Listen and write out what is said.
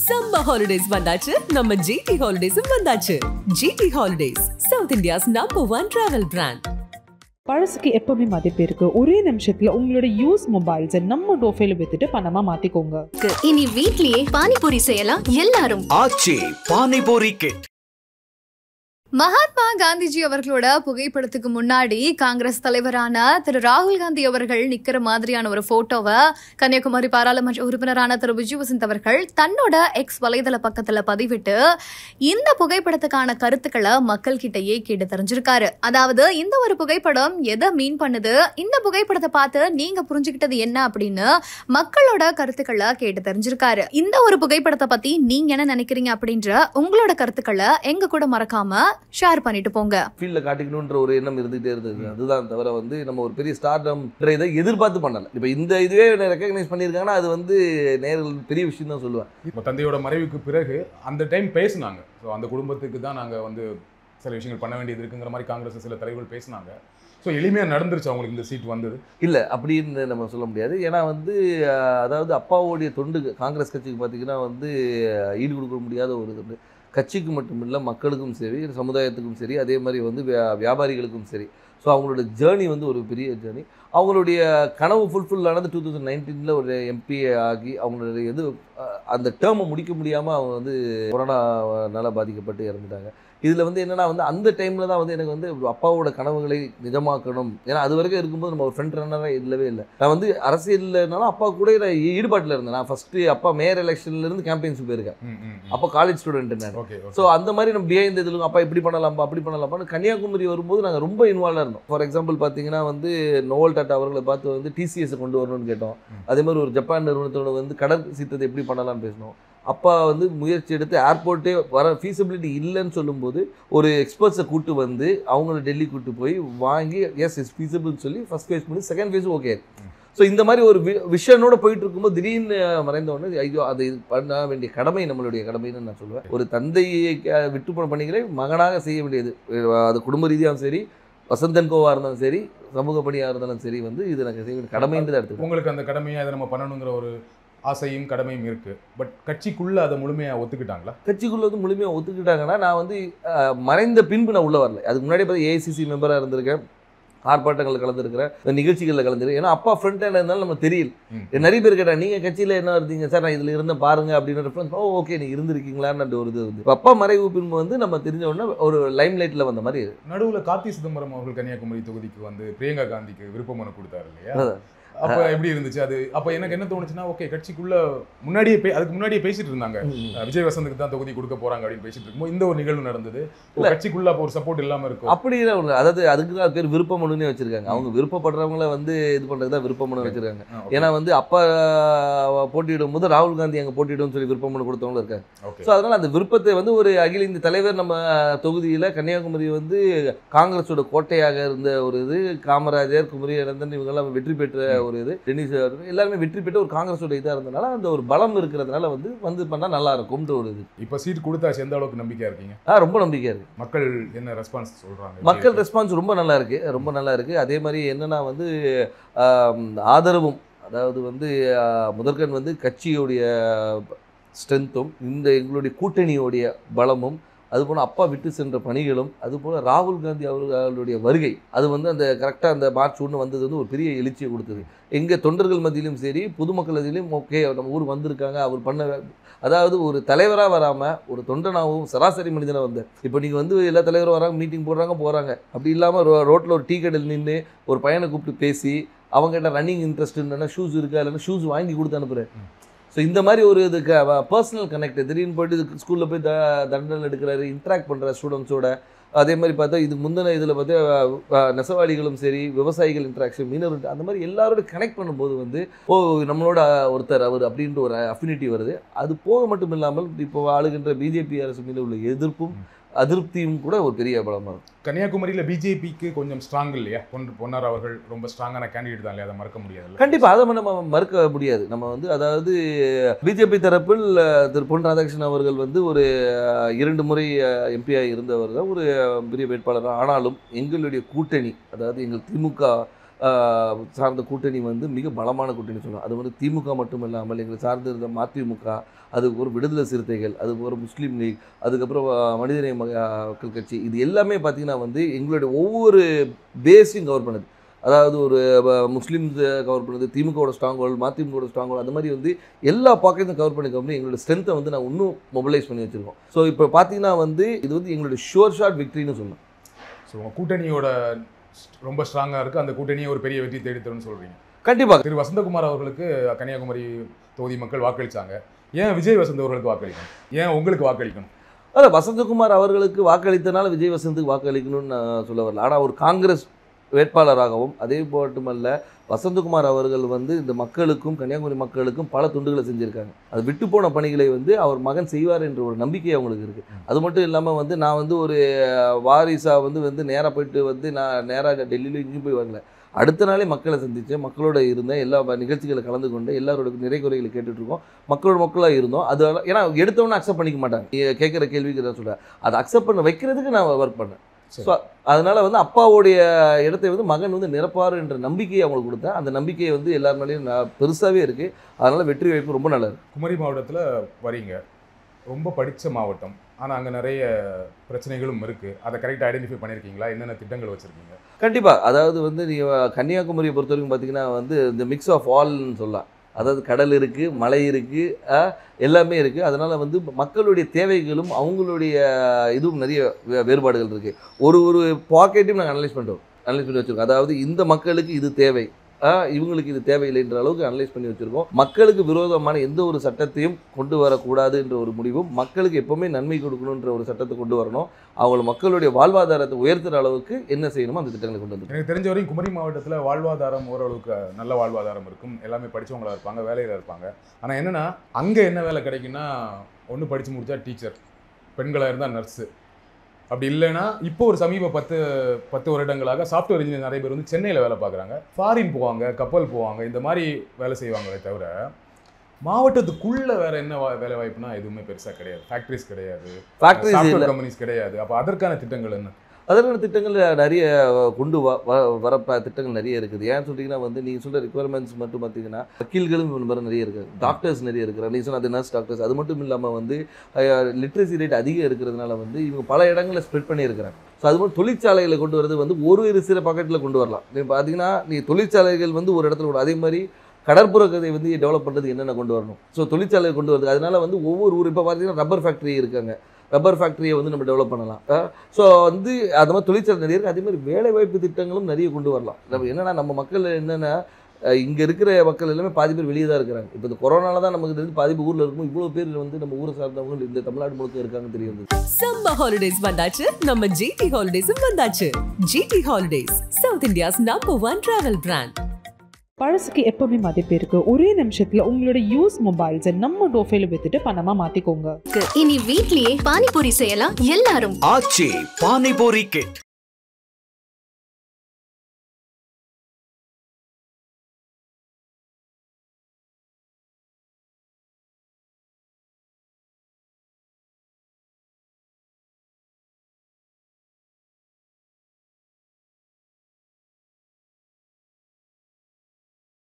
Summer holidays வந்தாச்சு நம்ம GT Holidays வந்தாச்சு. GT Holidays, South India's #1 travel brand. பழசுக்கு எப்பவுமே மதிப்பு இருக்கு. ஒரே நிமிஷத்துல உங்களோட யூஸ் மொபைல்ஸை நம்ம டோஃபைல வித்துட்டு பணமா மாத்திக்கோங்க. இனி வீட்லயே பானிபூரி செய்யலாம் எல்லாரும். ஆச்சி பானிபூரி கிட். மகாத்மா காந்திஜி அவர்களோட புகைப்படத்துக்கு முன்னாடி காங்கிரஸ் தலைவரான திரு ராகுல் காந்தி அவர்கள் நிக்கிற மாதிரியான ஒரு போட்டோவை கன்னியாகுமரி பாராளுமன்ற உறுப்பினரான திரு விஜய் வசந்த் அவர்கள் தன்னோட எக்ஸ் வலைதள பக்கத்துல பதிவிட்டு இந்த புகைப்படத்துக்கான கருத்துக்களை மக்கள் கிட்டயே கேட்டு தெரிஞ்சிருக்காரு. அதாவது இந்த ஒரு புகைப்படம் எதை மீன் பண்ணுது, இந்த புகைப்படத்தை பார்த்து நீங்க புரிஞ்சுக்கிட்டது என்ன அப்படின்னு மக்களோட கருத்துக்களை கேட்டு தெரிஞ்சிருக்காரு. இந்த ஒரு புகைப்படத்தை பத்தி நீங்க என்ன நினைக்கிறீங்க அப்படின்ற உங்களோட கருத்துக்களை எங்க கூட மறக்காம ஷேர் பண்ணிட்டு போங்க. ஃபீல்ட்ல காட்டிக்கணும்ன்ற ஒரு எண்ணம் இருந்துகிட்டே இருந்தது. அதுதான் தவிர நம்ம ஒரு பெரிய ஸ்டார்டம் இதை எதிர்பார்த்து பண்ணல. இப்போ இந்த இதுவே ரெக்கக்னைஸ் பண்ணியிருக்காங்கன்னா அது நேரில் பெரிய விஷயம் தான் சொல்லுவேன். இப்போ தந்தையோட மறைவுக்கு பிறகு அந்த டைம் பேசினாங்க. ஸோ அந்த குடும்பத்துக்கு தான் நாங்கள் சில விஷயங்கள் பண்ண வேண்டியது இருக்குங்கிற மாதிரி காங்கிரஸ் சில தலைவர்கள் பேசினாங்க. ஸோ எளிமையாக நடந்துருச்சு அவங்களுக்கு இந்த சீட் வந்தது இல்லை அப்படின்னு நம்ம சொல்ல முடியாது. ஏன்னா அதாவது அப்பாவோடைய தொண்டு காங்கிரஸ் கட்சிக்கு பார்த்தீங்கன்னா ஈடு கொடுக்க முடியாத ஒரு தொண்டு. கட்சிக்கு மட்டும் இல்லை, மக்களுக்கும் சரி, சமுதாயத்துக்கும் சரி, அதே மாதிரி வியாபாரிகளுக்கும் சரி. ஸோ அவங்களோட ஜேர்னி ஒரு பெரிய ஜேர்னி. அவங்களுடைய கனவு ஃபுல்ஃபில் ஆனது 2019 ஒரு எம்பி ஆகி அவங்களுடைய அந்த டேர்மை முடிக்க முடியாமல் அவங்க கொரோனாவால் பாதிக்கப்பட்டு இறந்துட்டாங்க. இதில் என்னென்னா அந்த டைமில் தான் எனக்கு அப்பாவோட கனவுகளை நிஜமாக்கணும். ஏன்னா அது வரைக்கும் இருக்கும்போது நம்ம ஒரு ஃப்ரண்ட் ரன்னராக இல்லவே இல்லை. நான் அரசியல்னாலும் அப்பா கூட ஈடுபாட்டில் இருந்தேன். நான் ஃபஸ்ட்டு அப்பா மேயர் எலெக்ஷன்லேருந்து கேம்பெயின்ஸ் போயிருக்கேன். அப்போ காலேஜ் ஸ்டூடெண்ட் நான். ஸோ அந்த மாதிரி நம்ம பிஹைண்ட் இதில் அப்பா இப்படி பண்ணலாம்ப்பா அப்படி பண்ணலாம்ப்பான்னு கன்னியாகுமரி வரும்போது நாங்கள் ரொம்ப இன்வால்வாக இருந்தோம். ஃபார் எக்ஸாம்பிள் பார்த்தீங்கன்னா நோவல் டாட்டா அவர்களை பார்த்து டிசிஎஸை கொண்டு வரணும்னு கேட்டோம். அதே மாதிரி ஒரு ஜப்பான் நிறுவனத்தோட கடல் சீற்றத்தை எப்படி பண்ணலாம்னு பேசணும். அப்பா முயற்சி எடுத்து ஏர்போர்ட்டே வர ஃபீஸிபிலிட்டி இல்லைன்னு சொல்லும்போது ஒரு எக்ஸ்பர்ட்ஸை கூட்டு அவங்கள டெல்லி கூட்டு போய் வாங்கி எஸ் இஸ் ஃபீஸிபிள்னு சொல்லி ஃபஸ்ட் ஃபேஸ் பண்ணி செகண்ட் ஃபேஸும் ஓகே. ஸோ இந்த மாதிரி ஒரு விஷனோட போயிட்டு இருக்கும்போது திடீர்னு மறைந்த உடனே ஐயோ அது பண்ண வேண்டிய கடமை நம்மளுடைய கடமைன்னு நான் சொல்லுவேன். ஒரு தந்தையை விட்டு பண்ணிக்கிறேன் மகனாக செய்ய வேண்டியது. அது குடும்ப ரீதியாகவும் சரி, வசந்தன் கோவாக இருந்தாலும் சரி, சமூக பணியாக இருந்தாலும் சரி இது நாங்கள் செய்ய வேண்டிய கடமைன்றது எடுத்து உங்களுக்கு அந்த கடமையை அதை நம்ம பண்ணணுங்கிற ஒரு ஆசையும் கடமையும் இருக்கு. பட் கட்சிக்குள்ள அதை முழுமையாக ஒத்துக்கிட்டாங்களா? கட்சிக்குள்ள முழுமையாக ஒத்துக்கிட்டாங்கன்னா நான் மறைந்த பின்பு நான் உள்ளே வரல. அதுக்கு முன்னாடி ஏஐசிசி மெம்பராக இருந்திருக்கேன், ஆர்ப்பாட்டங்களில் கலந்துருக்கிறேன், நிகழ்ச்சிகளில் கலந்துருக்கேன். ஏன்னா அப்பா ஃப்ரண்ட் ஹேண்ட் இருந்தாலும் நம்ம தெரியல. நிறைய பேர் கேட்டாங்க நீங்கள் கட்சியில் என்ன இருந்தீங்க சார், நான் இதில் இருந்தேன் பாருங்க அப்படின்னு ரெஃபரன்ஸ். ஓகே நீ இருந்திருக்கீங்களான்னு ஒரு அப்பா மறைவு பின்பு நம்ம தெரிஞ்ச உடனே ஒரு லைம் லைட்டில் வந்த மாதிரி. நடுவில் கார்த்தி சிதம்பரம் அவர்கள் கன்னியாகுமரி தொகுதிக்கு பிரியங்கா காந்திக்கு விருப்ப மனு கொடுத்தாரு இல்லையா? அப்ப எப்படி இருந்துச்சு அது? அப்ப எனக்கு என்ன தோணுச்சுன்னா, ஓகே கட்சிக்குள்ள அதுக்கு முன்னாடியே பேசிட்டு இருந்தாங்க, விஜய் வசந்துக்கு தான் தொகுதி கொடுக்க போறாங்க அப்படின்னு பேசிட்டு இருக்கும்போது இந்த ஒரு நிகழ்வு நடந்தது. கட்சிக்குள்ள அப்போ ஒரு சப்போர்ட் இல்லாம இருக்கும். அப்படி அதாவது அதுக்கு தான் பேர் விருப்ப மனுன்னே வச்சிருக்காங்க. அவங்க விருப்பப்படுறவங்கள இது பண்றதுதான் விருப்ப மனு வச்சிருக்காங்க. ஏன்னா அப்பா போட்டியிடும் போது ராகுல் காந்தி அங்கே போட்டியிடும் சொல்லி விருப்ப மனு கொடுத்தவங்களும் இருக்காங்க. ஸோ அதனால அந்த விருப்பத்தை ஒரு அகில இந்திய தலைவர் நம்ம தொகுதியில கன்னியாகுமரி காங்கிரஸோட கோட்டையாக இருந்த ஒரு காமராஜர், குமரி அனந்தன் இவங்கெல்லாம் வெற்றி பெற்ற ஒரு டென்னிஸ் எல்லாருமே வெற்றி பெற்று ஒரு காங்கிரஸோட இதாக இருந்தனால அந்த ஒரு பலம் இருக்கிறதுனால பண்ணா நல்லா இருக்கும்ன்ற ஒரு இது. இப்போ சீட் கொடுத்தாச்சு, எந்த அளவுக்கு நம்பிக்கையா இருக்கீங்க? ரொம்ப நம்பிக்கையா இருக்கு. மக்கள் என்ன ரெஸ்பான்ஸ் சொல்றாங்க? மக்கள் ரெஸ்பான்ஸ் ரொம்ப நல்லா இருக்கு, ரொம்ப நல்லா இருக்கு. அதே மாதிரி என்னன்னா ஆதரவும், அதாவது முதற்கண் கட்சியோடைய ஸ்ட்ரென்த்தும் எங்களுடைய கூட்டணியோடைய பலமும், அதுபோல் அப்பா விட்டு சென்ற பணிகளும், அதுபோல் ராகுல் காந்தி அவர்களுடைய வருகை அது அந்த கரெக்டாக அந்த மார்ச் 1 வந்தது ஒரு பெரிய எழுச்சியை கொடுத்தது. எங்கள் தொண்டர்கள் மத்தியிலும் சரி, பொதுமக்கள் மத்தியிலும் ஓகே நம்ம ஊர் வந்திருக்காங்க, அவர் பண்ண அதாவது ஒரு தலைவராக வராமல் ஒரு தொண்டனாகவும் சராசரி மனிதனாக வந்தார். இப்போ நீங்கள் எல்லா தலைவரும் வராங்க, மீட்டிங் போடுறாங்க. அப்படி இல்லாமல் ரோட்டில் ஒரு டீ கடையில் நின்று ஒரு பையனை கூப்பிட்டு பேசி அவங்ககிட்ட ரன்னிங் இன்ட்ரெஸ்ட் இல்லைன்னா ஷூஸ் இருக்கா இல்லைன்னா ஷூஸ் வாங்கி கொடுத்து அனுப்புகிறேன். ஸோ இந்த மாதிரி ஒரு பர்சனல் கனெக்ட் திடீர்னு போய்ட்டு ஸ்கூலில் போய் தண்டனை எடுக்கிறாரு, இன்ட்ராக்ட் பண்ணுற ஸ்டூடெண்ட்ஸோட. அதே மாதிரி பார்த்தா முந்தின இதில் பார்த்தா நெசவாளிகளும் சரி, விவசாயிகள் இன்ட்ராக்ஷன், மீனவர், அந்த மாதிரி எல்லாரோட கனெக்ட் பண்ணும்போது நம்மளோட ஒருத்தர் அவர் அப்படின்ற ஒரு அஃபினிட்டி வருது. அது போக மட்டும் இல்லாமல் இப்போ ஆளுகின்ற பிஜேபி அரசு மீது உள்ள எதிர்ப்பும் அதிருப்தியும் கூட ஒரு பெரிய பலமாக இருக்கும். கன்னியாகுமரியில் பிஜேபிக்கு கொஞ்சம் ஸ்ட்ராங் இல்லையா? பொன்னார் அவர்கள் ரொம்ப ஸ்ட்ராங்கான கேண்டிடேட் தான் இல்லையா? அதை மறக்க முடியாது. கண்டிப்பாக அதை நம்ம மறுக்க முடியாது. நம்ம அதாவது பிஜேபி தரப்பில் திரு பொன் ராதாகிருஷ்ணன் அவர்கள் ஒரு 2 முறை எம்பியாக இருந்தவர் தான், ஒரு பெரிய வேட்பாளர். ஆனாலும் எங்களுடைய கூட்டணி, அதாவது எங்கள் திமுக சார்ந்த கூட்டணி வந்து மிக பலமான கூட்டணி சொல்லலாம். அது வந்து திமுக மட்டும் இல்லாமல் எங்களை சார்ந்து இருந்த மதிமுக, அதுக்கு ஒரு விடுதலை சிறுத்தைகள், அதுக்கு ஒரு முஸ்லீம் லீக், அதுக்கப்புறம் மனிதநேய மக்கள் கட்சி, இது எல்லாமே பார்த்திங்கன்னா வந்து எங்களுடைய ஒவ்வொரு பேஸையும் கவர் பண்ணுது. அதாவது ஒரு முஸ்லீம்ஸ் கவர் பண்ணுது, திமுகவோட ஸ்ட்ராங் ஹோல்டு, மதிமுகவோட ஸ்ட்ராங் ஹோல்டு, அந்த மாதிரி வந்து எல்லா பாக்கெட்டும் கவர் பண்ணி எங்களோட ஸ்ட்ரென்த்தை வந்து நான் இன்னும் மொபிலைஸ் பண்ணி வச்சுருக்கோம். ஸோ இப்போ பார்த்தீங்கன்னா வந்து இது வந்து எங்களுடைய ஷுவர் ஷாட் விக்ட்ரின்னு சொல்லலாம். ஸோ உங்கள் கூட்டணியோட ரொம்ப ஸ்ட்ராங்காக இருக்குது, அந்த கூட்டணியை ஒரு பெரிய வெற்றி தேடித்தரும்னு சொல்கிறீங்க. கண்டிப்பாக. திரு வசந்தகுமார் அவர்களுக்கு கன்னியாகுமரி தொகுதி மக்கள் வாக்களித்தாங்க. ஏன் விஜய் வசந்த் அவர்களுக்கு வாக்களிக்கணும்? ஏன் உங்களுக்கு வாக்களிக்கணும்? அதான் வசந்தகுமார் அவர்களுக்கு வாக்களித்தனால விஜய் வசந்துக்கு வாக்களிக்கணும்னு நான் சொல்ல வரல. ஆனால் ஒரு காங்கிரஸ் வேட்பாளராகவும் அதே மட்டுமல்ல வசந்தகுமார் அவர்கள் வந்து இந்த மக்களுக்கும் கன்னியாகுமரி மக்களுக்கும் பல துண்டுகளை செஞ்சுருக்காங்க. அது விட்டு போன பணிகளை வந்து அவர் மகன் செய்வார் என்ற ஒரு நம்பிக்கை அவங்களுக்கு இருக்குது. அது மட்டும் இல்லாமல் வந்து நான் வந்து ஒரு வாரிசாக வந்து நேராக போயிட்டு வந்து நான் நேராக டெல்லியில் இங்கேயும் போய் வரல. அடுத்த நாளே மக்களை சந்தித்தேன், மக்களோட இருந்தேன், எல்லா நிகழ்ச்சிகளை கலந்து கொண்டு எல்லாரோட நிறை குறைகளை கேட்டுட்ருக்கோம், மக்களாக இருந்தோம். அது ஏன்னா எடுத்தவொன்னே அக்செப்ட் பண்ணிக்க மாட்டாங்க, கேட்குற கேள்விக்கு தான் சொல்கிறேன். அதை அக்செப்ட் பண்ண வைக்கிறதுக்கு நான் ஒர்க் பண்ணேன். ஸோ அதனால் வந்து அப்பாவுடைய இடத்தை வந்து மகன் வந்து நிரப்பார் என்ற நம்பிக்கையை அவங்களுக்கு கொடுத்தேன். அந்த நம்பிக்கையை வந்து எல்லாருனாலையும் பெருசாகவே இருக்குது. அதனால் வெற்றி வாய்ப்பு ரொம்ப நல்லா இருக்குது. குமரி மாவட்டத்தில் வரீங்க, ரொம்ப படித்த மாவட்டம், ஆனால் அங்கே நிறைய பிரச்சனைகளும் இருக்குது. அதை கரெக்டாக ஐடென்டிஃபை பண்ணியிருக்கீங்களா? என்னென்ன திட்டங்கள் வச்சுருக்கீங்க? கண்டிப்பாக. அதாவது வந்து நீங்கள் கன்னியாகுமரியை பொறுத்த வரைக்கும் பார்த்தீங்கன்னா வந்து இந்த மிக்ஸ் ஆஃப் ஆல்னு சொல்லலாம். அதாவது கடல் இருக்குது, மலை இருக்குது, எல்லாமே இருக்குது. அதனால் வந்து மக்களுடைய தேவைகளும் அவங்களுடைய இதுவும் நிறைய வேறுபாடுகள் இருக்குது. ஒரு பாக்கெட்டையும் நாங்கள் அனலைஸ் பண்ணி வச்சுருக்கோம். அதாவது இந்த மக்களுக்கு இது தேவை, இவங்களுக்கு இது தேவையில்லைன்ற அளவுக்கு அனலைஸ் பண்ணி வச்சுருக்கோம். மக்களுக்கு விரோதமான எந்த ஒரு சட்டத்தையும் கொண்டு வரக்கூடாது என்ற ஒரு முடிவும், மக்களுக்கு எப்போவுமே நன்மை கொடுக்கணுன்ற ஒரு சட்டத்தை கொண்டு வரணும். அவங்க மக்களுடைய வாழ்வாதாரத்தை உயர்த்துகிற அளவுக்கு என்ன செய்யணுமோ அந்த திட்டங்களை கொண்டு வந்து. எனக்கு தெரிஞ்ச வரையும் குமரி மாவட்டத்தில் வாழ்வாதாரம் ஓரளவுக்கு நல்ல வாழ்வாதாரம் இருக்கும். எல்லாமே படித்தவங்களாக இருப்பாங்க, வேலையில் இருப்பாங்க. ஆனால் என்னென்னா அங்கே என்ன வேலை கிடைக்குன்னா, ஒன்று படித்து முடித்தா டீச்சர், பெண்களாக இருந்தால் நர்ஸு, அப்படி இல்லைன்னா இப்போ ஒரு சமீப 10 வருடங்களாக சாஃப்ட்வேர் இன்ஜினியர் நிறைய பேர் வந்து சென்னையில் வேலை பார்க்குறாங்க, ஃபாரின் போவாங்க, கப்பல் போவாங்க, இந்த மாதிரி வேலை செய்வாங்களே தவிர மாவட்டத்துக்குள்ள வேற என்ன வேலை வாய்ப்புனா எதுவுமே பெருசாக கிடையாது. ஃபேக்ட்ரிஸ் கிடையாது, சாஃப்ட்வேர் கம்பெனிஸ் கிடையாது. அப்போ அதற்கான திட்டங்கள் என்ன? அதற்கான திட்டங்கள் நிறைய கொண்டு வர திட்டங்கள் நிறைய இருக்குது. ஏன்னு சொல்லிங்கன்னா வந்து நீங்கள் சொல்கிற ரிக்குவயர்மெண்ட்ஸ் மட்டும் பார்த்தீங்கன்னா வக்கீல்களும் மாதிரி நிறைய இருக்குது, டாக்டர்ஸ் நிறைய இருக்கிறாங்க. நீங்கள் சொன்ன அது நர்ஸ் டாக்டர்ஸ். அது மட்டும் இல்லாமல் வந்து லிட்ரஸி ரேட் அதிகம் இருக்கிறதுனால வந்து இவங்க பல இடங்களில் ஸ்ப்ரெட் பண்ணியிருக்கிறாங்க. ஸோ அது மாதிரி தொழிற்சாலைகளை கொண்டு வரது வந்து ஒரு சில பாக்கெட்டில் கொண்டு வரலாம். நீங்கள் பார்த்தீங்கன்னா தொழிற்சாலைகள் வந்து ஒரு இடத்துல கூட, அதே மாதிரி கடற்புற கதை வந்து டெவலப் பண்ணுறதுக்கு என்னென்ன கொண்டு வரணும். ஸோ தொழிற்சாலையை கொண்டு வருது. அதனால வந்து ஒவ்வொரு ஊர் இப்போ பார்த்தீங்கன்னா ரப்பர் ஃபேக்ட்ரி இருக்காங்க, ரப்பர் ஃபேக்ட்ரியை வந்து நம்ம டெவலப் பண்ணலாம். ஸோ வந்து அது மாதிரி தொழிற்சாலை நிறைய இருக்குது. அதே மாதிரி வேலைவாய்ப்பு திட்டங்களும் நிறைய கொண்டு வரலாம். நம்ம என்னென்னா நம்ம மக்கள் என்னென்னா இங்கே இருக்கிற மக்கள் எல்லாமே பாதி பேர் வெளியே தான் இருக்கிறாங்க. இப்போ இந்த கொரோனால தான் நமக்கு தெரிஞ்சு பாதி ஊரில் இருக்கும், இவ்வளோ பேர் வந்து நம்ம ஊரை சார்ந்தவங்க இந்த தமிழ்நாடு முழுக்க இருக்காங்க தெரியும். சம்மர் ஹாலிடேஸ் வந்தாச்சு, நம்ம ஜிடி ஹாலிடேஸும் வந்தாச்சு. GT holidays, South India's number 1 travel brand. பழசுக்கு எப்பவுமே மதிப்பு இருக்கு. ஒரே நிமிஷத்துல உங்களோட யூஸ் மொபைல்ஸை நம்ம டோஃபைல வித்துட்டு பணமா மாத்திக்கோங்க. இனி வீட்லயே பானிபூரி செய்யலாம் எல்லாரும். ஆச்சி பானிபூரி கிட்.